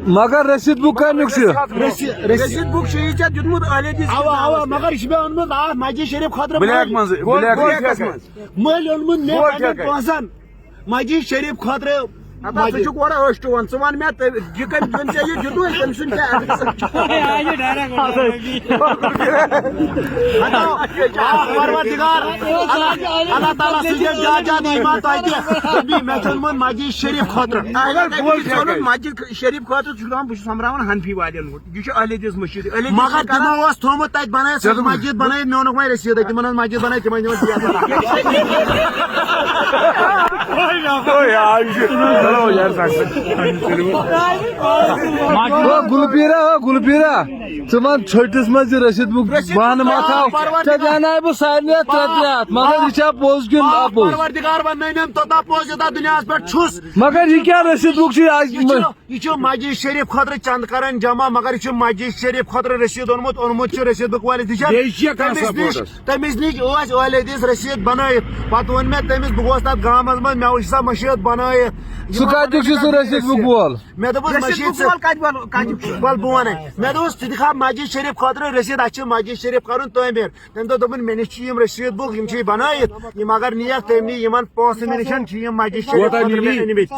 مگر رسید بک کمیک رسید بک دیتمت اوا مگر یہ اونمت مسجد شریف خاطر بلیک مل اونمت مے پونسن مسجد شریف خاطر گوڑا اشٹ ون ثہ ون مے یہ کم ژے یہ دیتو تم سن کیا پروردگار اللہ تعالیٰ سجاد ایمان تھی مے اونمت مسجد شریف خاطر مسجد شریف خاطر بہت سمبراون حنفی والن یہ اہل حدیث مسجد مگر تمو تھومت تتہ بنائت مسجد بنائت میونک وی رسید تمن مسجد بنائت تمن گلپیرا ثم چھٹس مز رسید بک بہانہ مت دینا بہ سارے ترٛےٚ مگر یہ پوز کن اپوز پروردگار ونم توتہ پوز یوتہ دنیا پہ چھس مگر یہ کیا رسید بک یہ مسجد شریف خاطر چند کران جمع مگر یہ مسجد شریف خاطر رسید اونمت رسید بک والس نش تمس نش اہل حدیث رسید بنائت پتہ ون مے تمس بہ گوس تک گامس مز مے وچھ سا مسجد بنائت سہ کتیک سہ رسید بک وول مے دپس مسجد بل بہ ون مے دپس ژٕ دکھا مسجد شریف خاطر رسید اتھ مسجد شریف کرن تعمیر تم دوپن مے نش رسید بک یم بنائت یم اگر نیک تم نی یمن پونسہٕ مے نش مسجد شریف انمت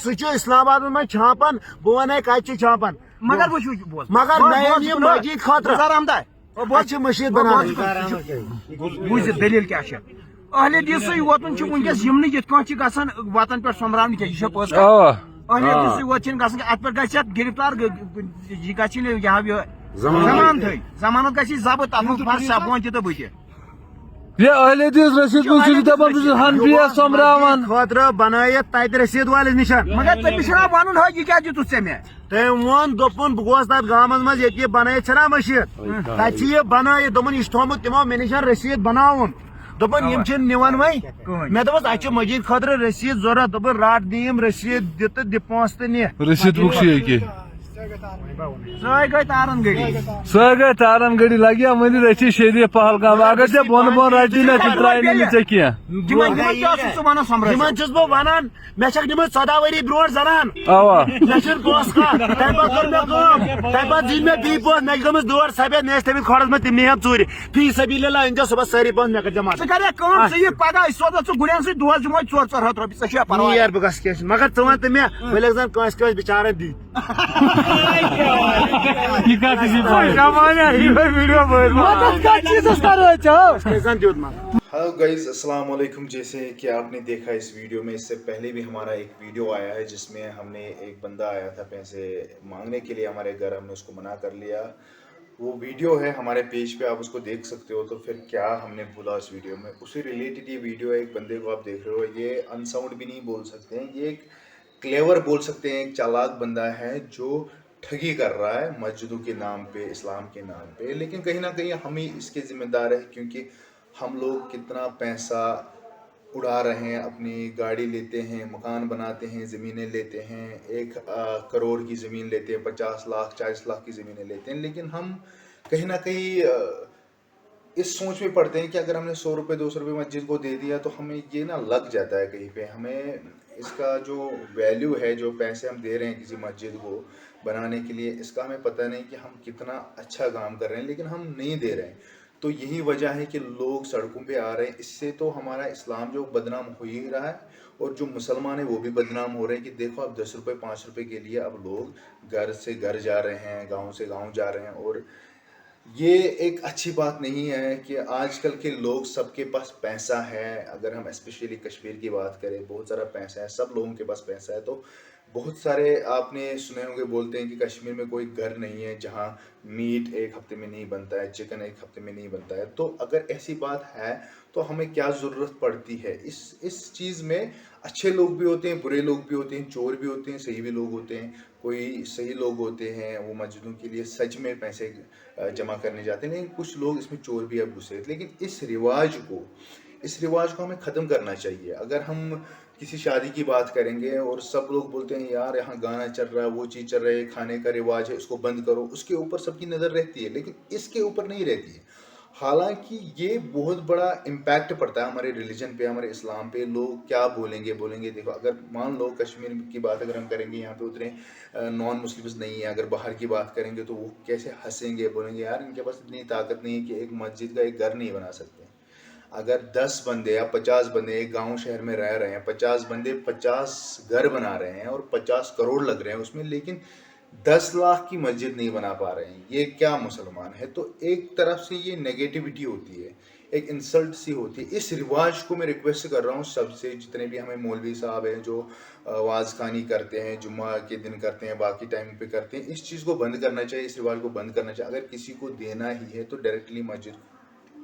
سہ اسلام آباد مز چھاپان بہ ون کتہ چھاپان مگر مگر نیم مسجد خاطر مسجد بنانا بوز دلیل کیا اہل حدیث ووتن ونکس یم نہ یت کان گھان وطن پہ سومراون کی یہ پوز اہل حدیث ووت گھان ات پہ گھر گرفتار یہ گھر ضمانت گھر ضبط ات من فرض سپون تہ بہ یہ اہل حدیث رسید بک دپان حنفیہ سومراون خاطر بنائت تتہ رسید والس نش مگر تمس چھنا ونن ہا یہ کیا دتھ ژے مے تم وون دوپن بہ گوس تر گامس مز یہ بنائت چھنا مسجد تتہ یہ بنائت دوپن یہ تھومت تمو مے نش رسید بناون دوپن یم چھ نوان وی مے دپس اتھ مسجد خاطر رسید ضرورت دوپن رات دیم رسید دت دِ پونسہٕ تہ نہ رسید بک یہ سہ گئی تارن گڑی تارن گڑی لگیا ون رچی شریف پہلگام اگر ے بون بون رٹی نا تم ترائے نا ژے کی چھس بہ ونان مے چھک نمت 14 ؤری برونٹ زنان اوا مے چھن پونسہٕ کھا تمہ پتہٕ کٔر مے کٲم تمہ پتہٕ زیٖنۍ مے بی پونسہٕ مے گٔمٕژ دور سفید مے ٲسۍ تھٲمٕتۍ کھۄڈس منٛز تِم نِہم ژوٗرِ فی سبیل اللہ أنۍ زیو صبحس سٲری پونسہٕ مے کر جمع ژٕ کر کٲم ژٕ یہِ پگہہ أسۍ سوزو ژٕ گُرٮ۪ن سۭتۍ دۄہس دِموے 400 رۄپیہِ ژےٚ چھُیا پرواے یار بہٕ گژھٕ کینٛہہ مگر ژٕ ون تہٕ مےٚ ؤلِکھ زن کٲنٛسہِ کٲنٛسہِ بِچارن دی ہیلو گائز السلام علیکم. جیسے کہ آپ نے دیکھا اس ویڈیو میں، اس سے پہلے بھی ہمارا ایک ویڈیو آیا ہے جس میں ہم نے ایک بندہ آیا تھا پیسے مانگنے کے لیے ہمارے گھر، ہم نے اس کو منع کر لیا. وہ ویڈیو ہے ہمارے پیج پہ، آپ اس کو دیکھ سکتے ہو. تو پھر کیا ہم نے بولا اس ویڈیو میں، اسی ریلیٹڈ یہ ویڈیو ہے. ایک بندے کو آپ دیکھ رہے ہو، یہ ان ساؤنڈ بھی نہیں بول سکتے ہیں، یہ ایک کلیور بول سکتے ہیں، ایک چالاک بندہ ہے جو ٹھگی کر رہا ہے مسجدوں کے نام پہ، اسلام کے نام پہ. لیکن کہیں نہ کہیں ہم ہی اس کے ذمہ دار ہیں، کیونکہ ہم لوگ کتنا پیسہ اڑا رہے ہیں. اپنی گاڑی لیتے ہیں، مکان بناتے ہیں، زمینیں لیتے ہیں، 1 کروڑ کی زمین لیتے ہیں، 50 لاکھ 40 لاکھ کی زمینیں لیتے ہیں. لیکن ہم کہیں نہ کہیں اس سوچ میں پڑتے ہیں کہ اگر ہم نے 100 روپے 200 روپے مسجد کو دے دیا تو ہمیں یہ نہ لگ جاتا ہے کہیں پہ. ہمیں اس کا جو ویلیو ہے، جو پیسے ہم دے رہے ہیں کسی مسجد کو بنانے کے لیے، اس کا ہمیں پتہ نہیں کہ ہم کتنا اچھا کام کر رہے ہیں، لیکن ہم نہیں دے رہے ہیں. تو یہی وجہ ہے کہ لوگ سڑکوں پہ آ رہے ہیں. اس سے تو ہمارا اسلام جو بدنام ہو ہی رہا ہے، اور جو مسلمان ہیں وہ بھی بدنام ہو رہے ہیں. کہ دیکھو اب 10 روپے 5 روپے کے لیے اب لوگ گھر سے گھر جا رہے ہیں، گاؤں سے گاؤں جا رہے ہیں. اور یہ ایک اچھی بات نہیں ہے کہ آج کل کے لوگ سب کے پاس پیسہ ہے. اگر ہم اسپیشلی کشمیر کی بات کریں، بہت سارا پیسہ ہے، سب لوگوں کے پاس پیسہ ہے. تو بہت سارے آپ نے سنے ہوں گے بولتے ہیں کہ کشمیر میں کوئی گھر نہیں ہے جہاں میٹ 1 ہفتے میں نہیں بنتا ہے، چکن 1 ہفتے میں نہیں بنتا ہے. تو اگر ایسی بات ہے تو ہمیں کیا ضرورت پڑتی ہے اس چیز میں. اچھے لوگ بھی ہوتے ہیں، برے لوگ بھی ہوتے ہیں، چور بھی ہوتے ہیں، صحیح بھی لوگ ہوتے ہیں. کوئی صحیح لوگ ہوتے ہیں، وہ مسجدوں کے لیے سچ میں پیسے جمع کرنے جاتے ہیں. لیکن کچھ لوگ اس میں چور بھی اب گھسے. لیکن اس رواج کو ہمیں ختم کرنا چاہیے. اگر ہم کسی شادی کی بات کریں گے اور سب لوگ بولتے ہیں یار یہاں گانا چل رہا ہے، وہ چیز چل رہی ہے، کھانے کا رواج ہے، اس کو بند کرو، اس کے اوپر سب کی نظر رہتی ہے. لیکن اس کے اوپر نہیں رہتی ہے. हालांकि ये बहुत बड़ा इम्पैक्ट पड़ता है हमारे रिलीजन पे, हमारे इस्लाम पे। लोग क्या बोलेंगे देखो, अगर मान लो कश्मीर की बात अगर हम करेंगे, यहाँ पे उतने नॉन मुस्लिम्स नहीं है, अगर बाहर की बात करेंगे तो वो कैसे हंसेंगे, बोलेंगे यार इनके पास इतनी ताकत नहीं है कि एक मस्जिद का एक घर नहीं बना सकते। अगर 10 बंदे या 50 बंदे एक गांव शहर में रह रहे हैं, 50 बंदे 50 घर बना रहे हैं और 50 करोड़ लग रहे हैं उसमें, लेकिन 10 लाख की मस्जिद नहीं बना पा रहे हैं, ये क्या मुसलमान है? तो एक तरफ से ये नेगेटिविटी होती है, एक इंसल्ट सी होती है। इस रिवाज को मैं रिक्वेस्ट कर रहा हूँ सबसे, जितने भी हमें मौलवी साहब हैं जो वाज खानी करते हैं, जुम्मा के दिन करते हैं, बाकी टाइम पे करते हैं, इस चीज़ को बंद करना चाहिए, इस रिवाज को बंद करना चाहिए। अगर किसी को देना ही है तो डायरेक्टली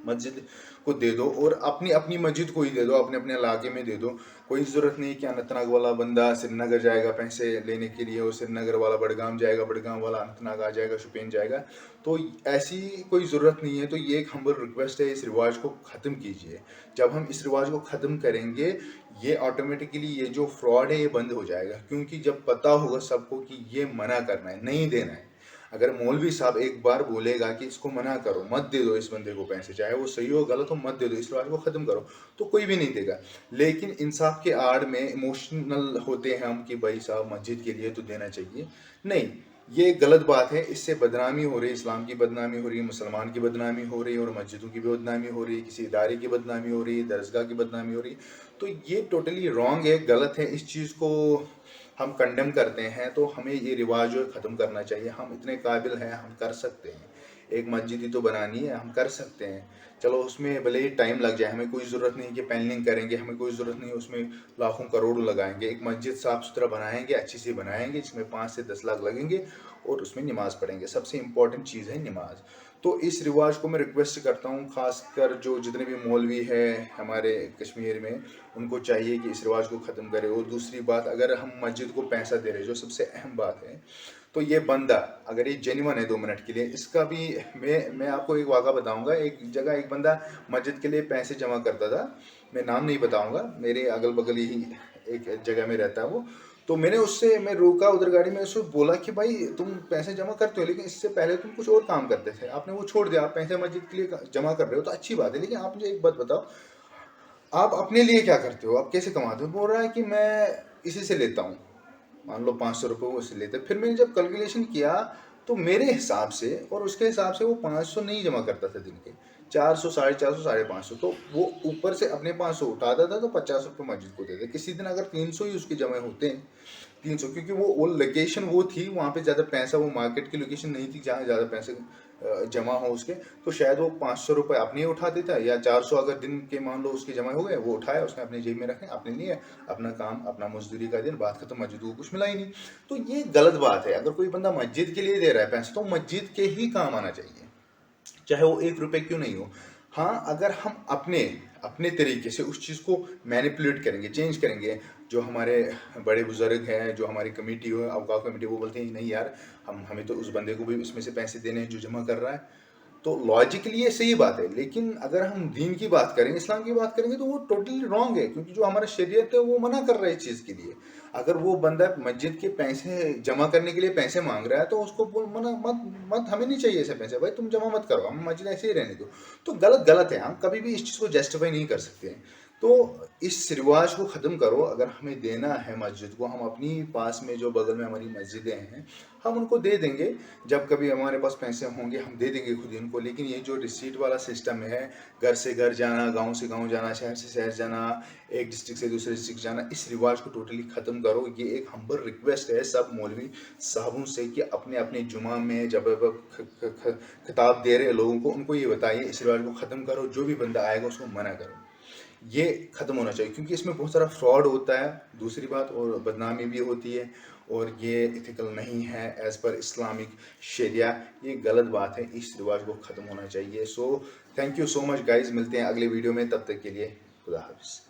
मस्जिद को दे दो, और अपनी अपनी मस्जिद को ही दे दो, अपने अपने इलाके में दे दो। कोई ज़रूरत नहीं कि अनंतनाग वाला बंदा श्रीनगर जाएगा पैसे लेने के लिए, और श्रीनगर वाला बड़गाम जाएगा, बड़गाम वाला अनंतनाग आ जाएगा, शोपियान जाएगा। तो ऐसी कोई ज़रूरत नहीं है। तो ये एक हम्बल रिक्वेस्ट है, इस रिवाज को ख़त्म कीजिए। जब हम इस रिवाज को ख़त्म करेंगे, ये ऑटोमेटिकली ये जो फ्रॉड है ये बंद हो जाएगा, क्योंकि जब पता होगा सबको कि ये मना करना है, नहीं देना है। अगर मौलवी साहब एक बार बोलेगा कि इसको मना करो, मत दे दो इस बंदे को पैसे, चाहे वो सही हो गलत हो, मत दे दो, इस रिवाज को ख़त्म करो, तो कोई भी नहीं देगा। लेकिन इंसाफ के आड़ में इमोशनल होते हैं हम कि भाई साहब मस्जिद के लिए तो देना चाहिए। नहीं, ये गलत बात है। इससे बदनामी हो रही है, इस्लाम की बदनामी हो रही है, मुसलमान की बदनामी हो रही है, और मस्जिदों की भी बदनामी हो रही है, किसी इदारे की बदनामी हो रही है, दरसगाह की बदनामी हो रही है। तो ये टोटली रॉन्ग है, गलत है। इस चीज़ को हम कंडेम करते हैं, तो हमें ये रिवाज ख़त्म करना चाहिए। हम इतने काबिल हैं, हम कर सकते हैं। एक मस्जिद ही तो बनानी है, हम कर सकते हैं। चलो उसमें भले ही टाइम लग जाए, हमें कोई ज़रूरत नहीं कि प्लानिंग करेंगे, हमें कोई ज़रूरत नहीं उसमें लाखों करोड़ लगाएंगे। एक मस्जिद साफ़ सुथरा बनाएंगे, अच्छी सी बनाएंगे, जिसमें 5 से 10 लाख लगेंगे, और उसमें नमाज़ पढ़ेंगे। सबसे इम्पॉर्टेंट चीज़ है नमाज। तो इस रिवाज को मैं रिक्वेस्ट करता हूँ, ख़ासकर जो जितने भी मौलवी हैं हमारे कश्मीर में, उनको चाहिए कि इस रिवाज को ख़त्म करें। और दूसरी बात, अगर हम मस्जिद को पैसा दे रहे हैं, जो सबसे अहम बात है, तो ये बंदा अगर ये जेन्युइन है 2 मिनट के लिए, इसका भी मैं आपको एक वाक़ा बताऊंगा। एक जगह एक बंदा मस्जिद के लिए पैसे जमा करता था, मैं नाम नहीं बताऊंगा, मेरे अगल बगल ही एक जगह में रहता है वो। तो मैं रोका उधर गाड़ी में, उसको बोला कि भाई तुम पैसे जमा करते हो, लेकिन इससे पहले तुम कुछ और काम करते थे, आपने वो छोड़ दिया, आप पैसे मस्जिद के लिए जमा कर रहे हो तो अच्छी बात है, लेकिन आप मुझे एक बात बताओ, आप अपने लिए क्या करते हो, आप कैसे कमाते हो? बोल रहा है कि मैं इसी से लेता हूँ, मान लो 500 रुपये वो उससे लेते। फिर मैंने जब कैलकुलेशन किया तो मेरे हिसाब से और उसके हिसाब से वो 500 नहीं जमा करता था दिन के, 400, 450, 550। तो वो ऊपर से अपने 500 उठाता था, तो 50 रुपये मस्जिद को देते। किसी दिन अगर 300 ही उसके जमा होते हैं, 300, क्योंकि वो लोकेशन वो थी, वहाँ पे ज़्यादा पैसा, वो मार्केट की लोकेशन नहीं थी जहाँ ज़्यादा पैसे जमा हो उसके, तो शायद वो 500 रुपये अपने ही उठा देता, या 400 अगर दिन के मान लो उसके जमा हो गए, वो उठाया, उसने अपने जेब में रखे, अपने लिए अपना काम, अपना मजदूरी का दिन, बात खत्म, मस्जिद को कुछ मिला ही नहीं। तो ये गलत बात है। अगर कोई बंदा मस्जिद के लिए दे रहा है पैसे, तो मस्जिद के ही काम आना चाहिए, चाहे वो 1 रुपये क्यों नहीं हो। हाँ, अगर हम अपने तरीके से उस चीज़ को मैनिपुलेट करेंगे, चेंज करेंगे, जो हमारे बड़े बुजुर्ग हैं, जो हमारी कमेटी हो, अवकाफ कमेटी, वो बोलते हैं नहीं यार, हमें तो उस बंदे को भी इसमें से पैसे देने हैं जो जमा कर रहा है, तो लॉजिकली ये सही बात है। लेकिन अगर हम दीन की बात करेंगे, इस्लाम की बात करेंगे, तो वो टोटली रॉन्ग है, क्योंकि जो हमारा शरीयत है वो मना कर रहा है इस चीज़ के लिए। अगर वो बंदा मस्जिद के पैसे जमा करने के लिए पैसे मांग रहा है, तो उसको मना मत हमें नहीं चाहिए ऐसे पैसे, भाई तुम जमा मत करो, हम मस्जिद ऐसे ही रहने दो। तो गलत है, हम कभी भी इस चीज़ को जस्टिफाई नहीं कर सकते हैं। तो इस रिवाज को ख़त्म करो। अगर हमें देना है मस्जिद को, हम अपनी पास में जो बगल में हमारी मस्जिदें हैं, हम उनको दे देंगे, जब कभी हमारे पास पैसे होंगे हम दे देंगे खुद ही उनको। लेकिन ये जो रिसीट वाला सिस्टम है, घर से घर जाना, गांव से गांव जाना, शहर से शहर जाना, एक डिस्ट्रिक्ट से दूसरे डिस्ट्रिक्ट जाना, इस रिवाज को टोटली ख़त्म करो। ये एक हम्बल रिक्वेस्ट है सब मौलवी साहबों से कि अपने अपने जुमा में जब खिताब दे रहे लोगों को, उनको ये बताइए इस रिवाज को ख़त्म करो, जो भी बंदा आएगा उसको मना करो। ये ख़त्म होना चाहिए, क्योंकि इसमें बहुत सारा फ्रॉड होता है, दूसरी बात, और बदनामी भी होती है, और ये एथिकल नहीं है एज़ पर इस्लामिक शरिया। ये गलत बात है, इस रिवाज को ख़त्म होना चाहिए। So thank you so much guys, मिलते हैं अगले वीडियो में, तब तक के लिए खुदा हाफिज़।